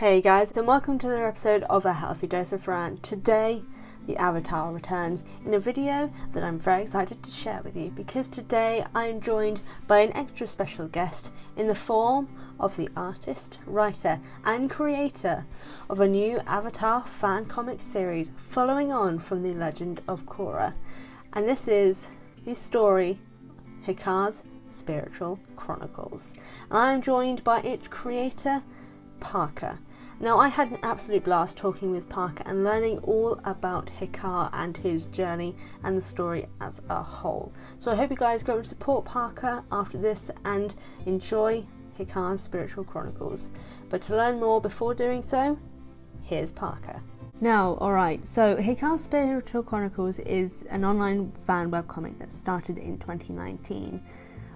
Hey guys, and welcome to another episode of A Healthy Dose of Fran. Today, the Avatar returns in a video that I'm very excited to share with you because today I am joined by an extra special guest in the form of the artist, writer and creator of a new Avatar fan comic series following on from the legend of Korra. And this is the story, Hikar's Spiritual Chronicles. And I am joined by its creator, Parker. Now, I had an absolute blast talking with Parker and learning all about Hikar and his journey and the story as a whole. So I hope you guys go and support Parker after this and enjoy Hikar's Spiritual Chronicles. But to learn more before doing so, here's Parker. Now, alright, so Hikar's Spiritual Chronicles is an online fan webcomic that started in 2019.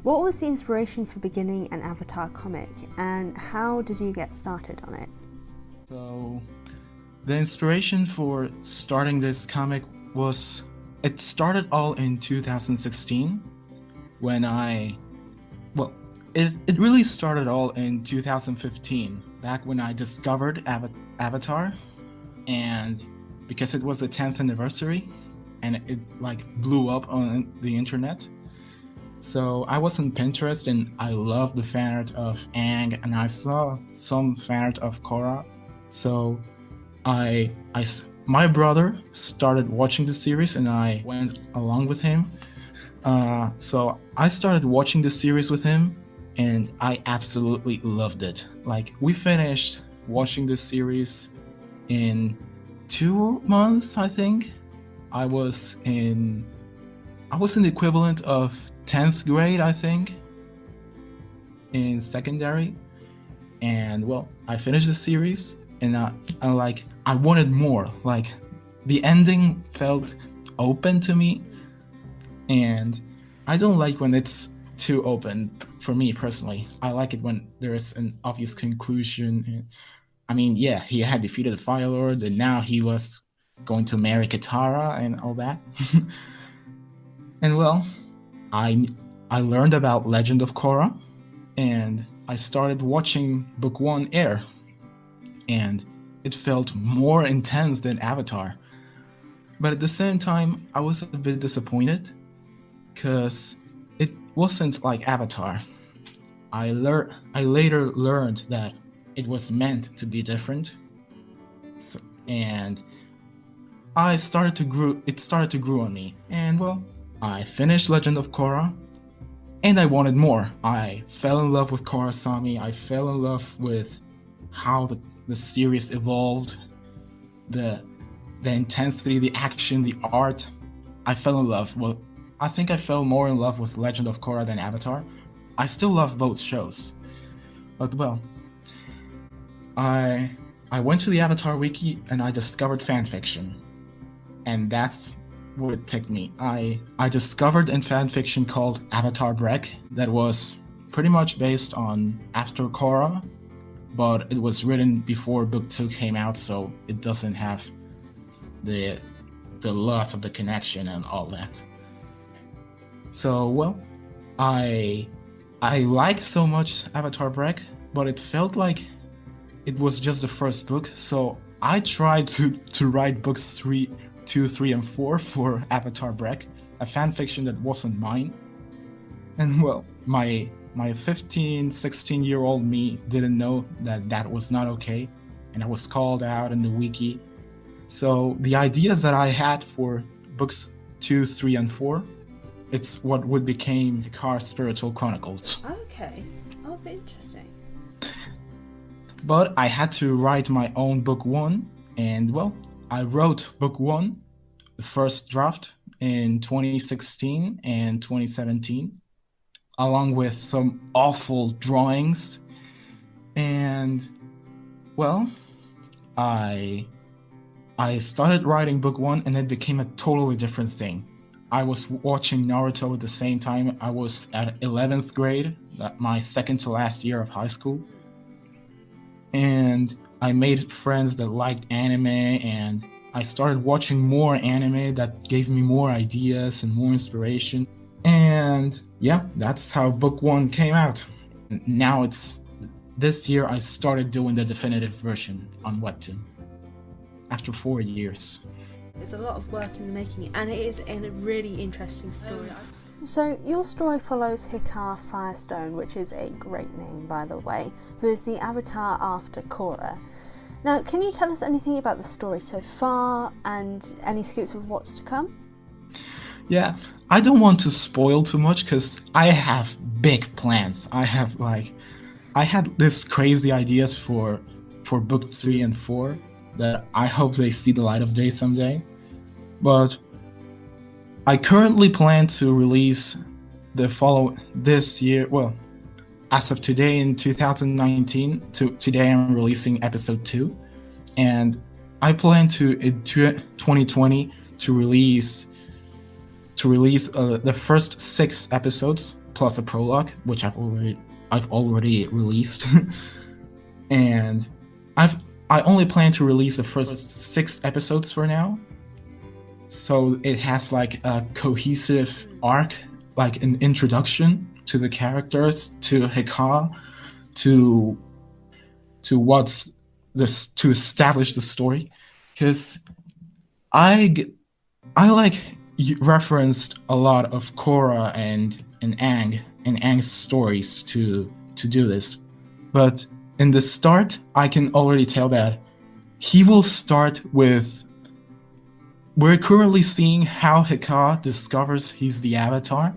What was the inspiration for beginning an Avatar comic and how did you get started on it? So, the inspiration for starting this comic was, it started all in 2016 when it really started all in 2015, back when I discovered Avatar, and because it was the 10th anniversary and it blew up on the internet. So I was on Pinterest and I loved the fan art of Aang and I saw some fan art of Korra. So my brother started watching the series and I went along with him. So I started watching the series with him and I absolutely loved it. We finished watching the series in 2 months, I think. I was in the equivalent of 10th grade, I think, in secondary. And I finished the series and I wanted more. The ending felt open to me and I don't like when it's too open for me personally. I like it when there is an obvious conclusion. I mean, yeah, he had defeated the Fire Lord and now he was going to marry Katara and all that. And I learned about Legend of Korra and I started watching book 1 air and it felt more intense than Avatar. But at the same time, I was a bit disappointed because it wasn't like Avatar. I later learned that it was meant to be different. And it started to grow on me. And I finished Legend of Korra and I wanted more. I fell in love with Korra Sami. I fell in love with how the series evolved, the intensity, the action, the art. I fell in love. I think I fell more in love with Legend of Korra than Avatar. I still love both shows. But I went to the Avatar wiki and I discovered fanfiction. And that's where it took me. I discovered a fanfiction called Avatar Breck that was pretty much based on after Korra, but it was written before book 2 came out, so it doesn't have the loss of the connection and all that. So I liked so much Avatar Breck, but it felt like it was just the first book, so I tried to write books 2, 3, and 4 for Avatar Breck, a fanfiction that wasn't mine. And my 15, 16-year-old me didn't know that was not okay, and I was called out in the wiki. So the ideas that I had for books 2, 3, and 4, it's what would become Hikar's Spiritual Chronicles. Okay, oh, interesting. But I had to write my own book 1, and I wrote book 1, the first draft, in 2016 and 2017. Along with some awful drawings. And I started writing book 1 and it became a totally different thing. I was watching Naruto at the same time. I was at 11th grade, my second to last year of high school. And I made friends that liked anime and I started watching more anime that gave me more ideas and more inspiration. And yeah, that's how book 1 came out. Now it's this year I started doing the definitive version on Webtoon after 4 years. It's a lot of work in the making, and it is a really interesting story. So your story follows Hikar Firestone, which is a great name by the way, who is the avatar after Korra. Now, can you tell us anything about the story so far and any scoops of what's to come? Yeah, I don't want to spoil too much because I have big plans. I had this crazy ideas for book 3 and 4 that I hope they see the light of day someday. But I currently plan to release this year. Well, as of today in 2019, today I'm releasing episode 2, and I plan to in 2020 to release the first 6 episodes plus a prologue, which I've already released, and I only plan to release the first 6 episodes for now, so it has like a cohesive arc, like an introduction to the characters, to Hikar, to to establish the story, because you referenced a lot of Korra and Aang's stories to do this, but in the start I can already tell that he will start with. We're currently seeing how Hikar discovers he's the Avatar.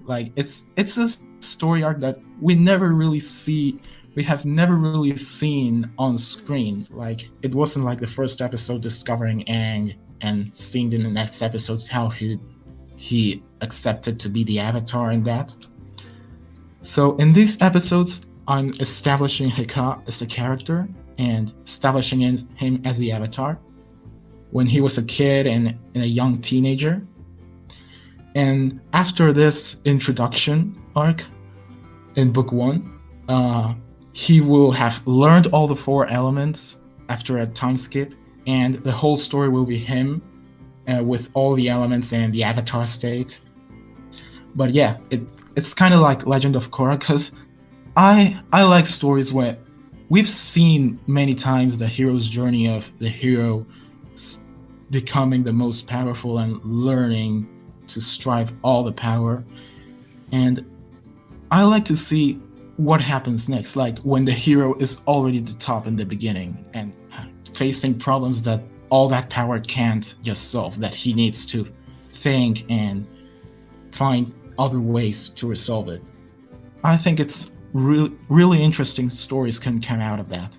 Like it's a story arc that we have never really seen on screen. Like it wasn't like the first episode discovering Aang and seeing in the next episodes how he accepted to be the Avatar and that. So in these episodes, I'm establishing Hikar as a character and establishing him as the Avatar when he was a kid and a young teenager. And after this introduction arc in book 1, he will have learned all the 4 elements after a time skip, and the whole story will be him with all the elements and the Avatar state. But yeah, it's kind of like Legend of Korra, because I like stories where we've seen many times the hero's journey of the hero becoming the most powerful and learning to strive all the power. And I like to see what happens next, like when the hero is already at the top in the beginning and facing problems that all that power can't just solve, that he needs to think and find other ways to resolve it. I think it's really interesting stories can come out of that,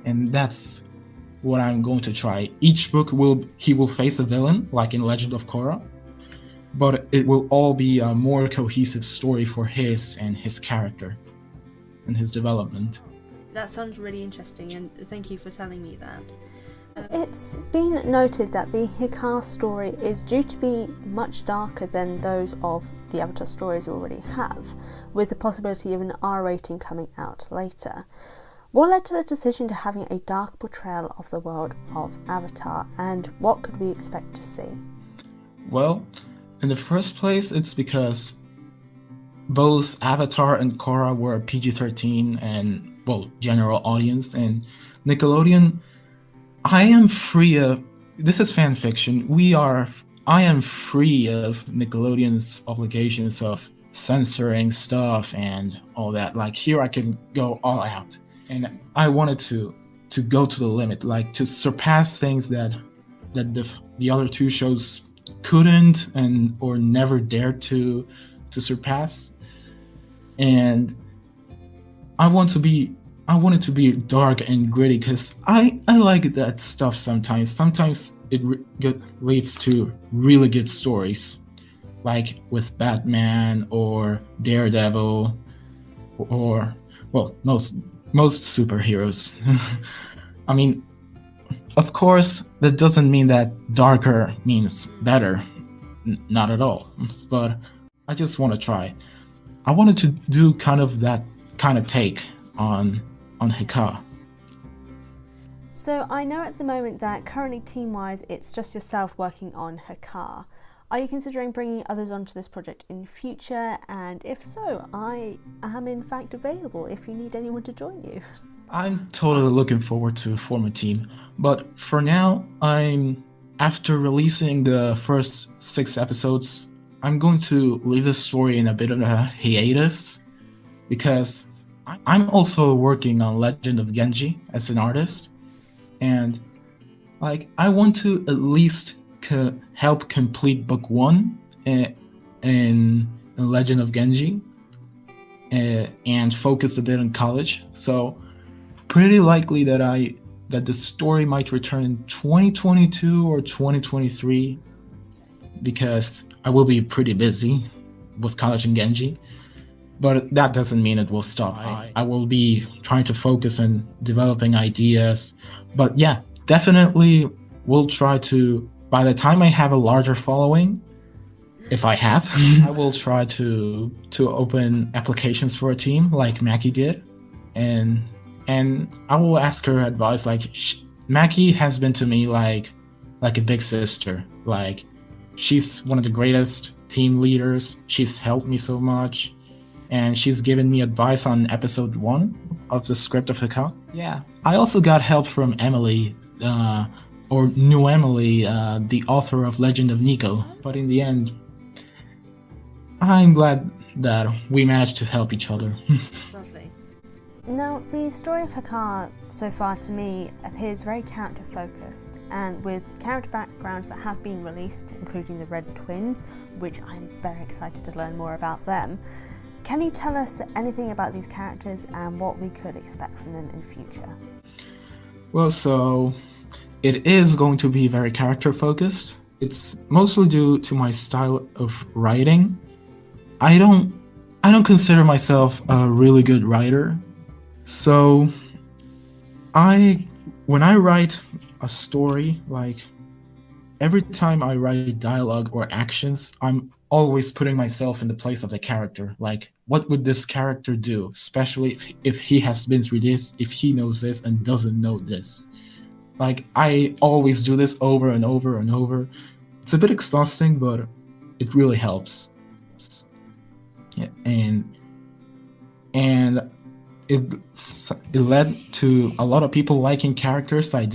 and that's what I'm going to try. Each book he will face a villain, like in Legend of Korra, but it will all be a more cohesive story for his character and his development. That sounds really interesting, and thank you for telling me that. It's been noted that the Hikar story is due to be much darker than those of the Avatar stories we already have, with the possibility of an R rating coming out later. What led to the decision to having a dark portrayal of the world of Avatar, and what could we expect to see? Well, in the first place, it's because both Avatar and Korra were PG-13 and, well, general audience, and Nickelodeon, this is fan fiction, I am free of Nickelodeon's obligations of censoring stuff and all that. Like here I can go all out, and I wanted to go to the limit, like to surpass things that the other 2 shows couldn't or never dared to surpass. And I wanted to be dark and gritty because I like that stuff sometimes. Sometimes it leads to really good stories, like with Batman or Daredevil, or, well, most superheroes. I mean, of course, that doesn't mean that darker means better. Not at all. But I just want to try. I wanted to do kind of that kind of take on Hikar. So I know at the moment that currently team-wise it's just yourself working on Hikar. Are you considering bringing others onto this project in future? And if so, I am in fact available if you need anyone to join you. I'm totally looking forward to form a team, but for now, after releasing the first 6 episodes, I'm going to leave the story in a bit of a hiatus because I'm also working on Legend of Genji as an artist, and I want to at least help complete book 1 in Legend of Genji and focus a bit on college. So pretty likely that the story might return in 2022 or 2023 because I will be pretty busy with college and Genji. But that doesn't mean it will stop. I will be trying to focus on developing ideas. But yeah, definitely we'll try to, by the time I have a larger following, if I have, I will try to open applications for a team like Maki did. And I will ask her advice. Maki has been to me like a big sister. She's one of the greatest team leaders. She's helped me so much. And she's given me advice on episode 1 of the script of Hikar. Yeah. I also got help from Emily, or New Emily, the author of Legend of Nico. But in the end, I'm glad that we managed to help each other. Lovely. Now, the story of Hikar so far to me appears very character focused, and with character backgrounds that have been released, including the Red Twins, which I'm very excited to learn more about them. Can you tell us anything about these characters and what we could expect from them in future? Well, so it is going to be very character focused. It's mostly due to my style of writing. I don't consider myself a really good writer. So when I write a story, every time I write dialogue or actions, I'm always putting myself in the place of the character. What would this character do, especially if he has been through this, if he knows this and doesn't know this. I always do this over and over and over. It's a bit exhausting, but it really helps. Yeah, and it led to a lot of people liking characters I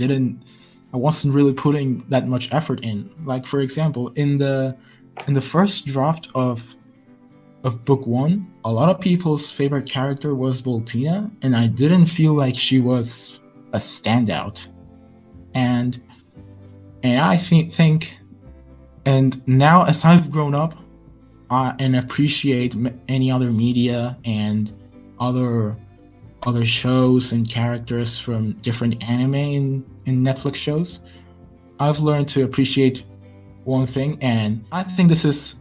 wasn't really putting that much effort in. For example, in the first draft of book 1, a lot of people's favorite character was Voltina, and I didn't feel like she was a standout. And I think, and now as I've grown up and appreciate any other media and other shows and characters from different anime in Netflix shows, I've learned to appreciate one thing, and I think this is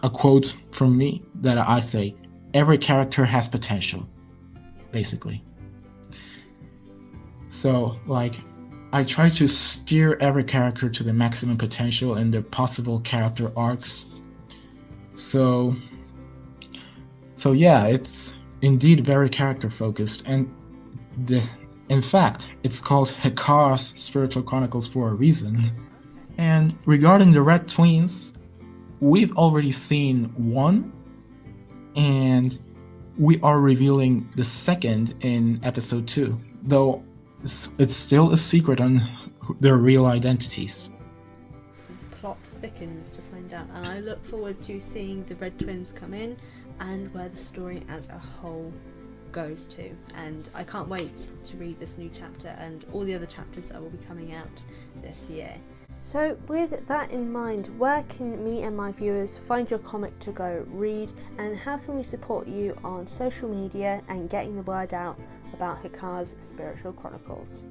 a quote from me that I say: every character has potential, basically. So I try to steer every character to the maximum potential in their possible character arcs. So yeah, it's indeed very character focused, and in fact, it's called Hikar's Spiritual Chronicles for a reason. And regarding the Red Twins, we've already seen 1, and we are revealing the second in episode 2, though it's still a secret on their real identities. The plot thickens to find out, and I look forward to seeing the Red Twins come in and where the story as a whole goes to. And I can't wait to read this new chapter and all the other chapters that will be coming out this year. So with that in mind, where can me and my viewers find your comic to go read, and how can we support you on social media and getting the word out about Hikar's Spiritual Chronicles?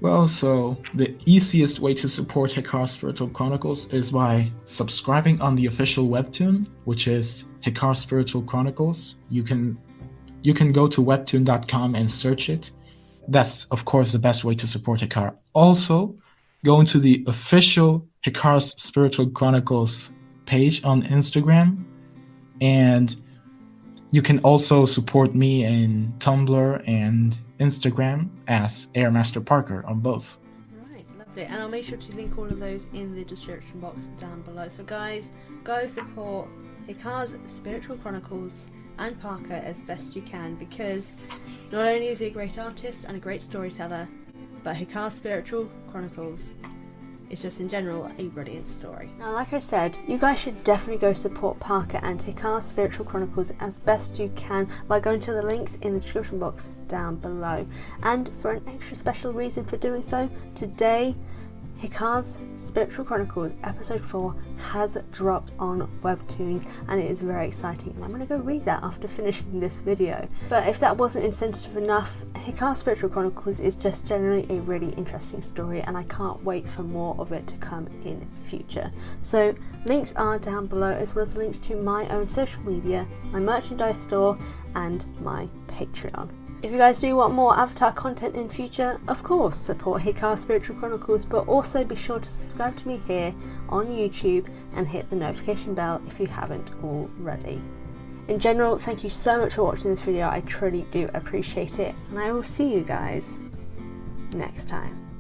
Well, so the easiest way to support Hikar's Spiritual Chronicles is by subscribing on the official webtoon, which is Hikar Spiritual Chronicles. You can go to webtoon.com and search it. That's, of course, the best way to support Hikar. Also, go into the official Hikar's Spiritual Chronicles page on Instagram, and you can also support me in Tumblr and Instagram as Airmaster Parker on both. Right, lovely. and I'll make sure to link all of those in the description box down below. So guys, go support Hikar's Spiritual Chronicles and Parker as best you can, because not only is he a great artist and a great storyteller, but Hikar's Spiritual Chronicles is just in general a brilliant story. Now, like I said, you guys should definitely go support Parker and Hikar's Spiritual Chronicles as best you can by going to the links in the description box down below. And for an extra special reason for doing so, today Hikar's Spiritual Chronicles episode 4 has dropped on Webtoons, and it is very exciting, and I'm going to go read that after finishing this video. But if that wasn't incentive enough, Hikar's Spiritual Chronicles is just generally a really interesting story, and I can't wait for more of it to come in future. So links are down below, as well as links to my own social media, my merchandise store, and my Patreon. If you guys do want more Avatar content in future, of course support Hikar Spiritual Chronicles, but also be sure to subscribe to me here on YouTube and hit the notification bell if you haven't already. In general, thank you so much for watching this video, I truly do appreciate it, and I will see you guys next time.